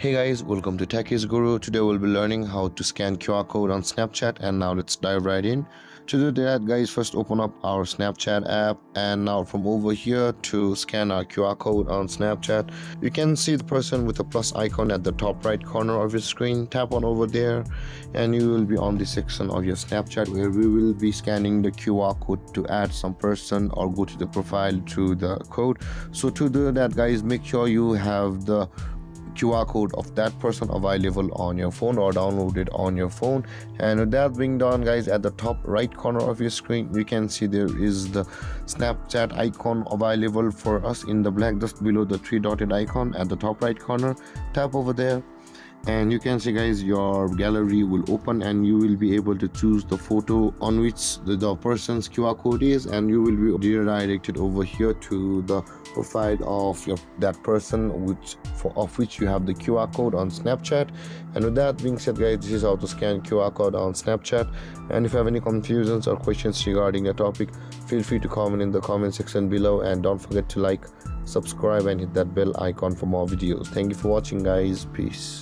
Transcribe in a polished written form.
Hey guys, welcome to Techies Guru. Today we'll be learning how to scan QR code on Snapchat, and now let's dive right in. To do that guys, first open up our Snapchat app, and now from over here to scan our QR code on Snapchat, you can see the person with the plus icon at the top right corner of your screen. Tap on over there and you will be on the section of your Snapchat where we will be scanning the QR code to add some person or go to the profile through the code. So to do that guys, make sure you have the QR code of that person available on your phone or downloaded on your phone. And with that being done guys, at the top right corner of your screen you can see there is the Snapchat icon available for us in the black, just below the three dotted icon at the top right corner. Tap over there and you can see guys, your gallery will open and you will be able to choose the photo on which the person's QR code is, and you will be redirected over here to the profile of that person of which you have the QR code on Snapchat. And with that being said guys, this is how to scan QR code on Snapchat. And if you have any confusions or questions regarding the topic, feel free to comment in the comment section below, and don't forget to like, subscribe and hit that bell icon for more videos. Thank you for watching guys. Peace.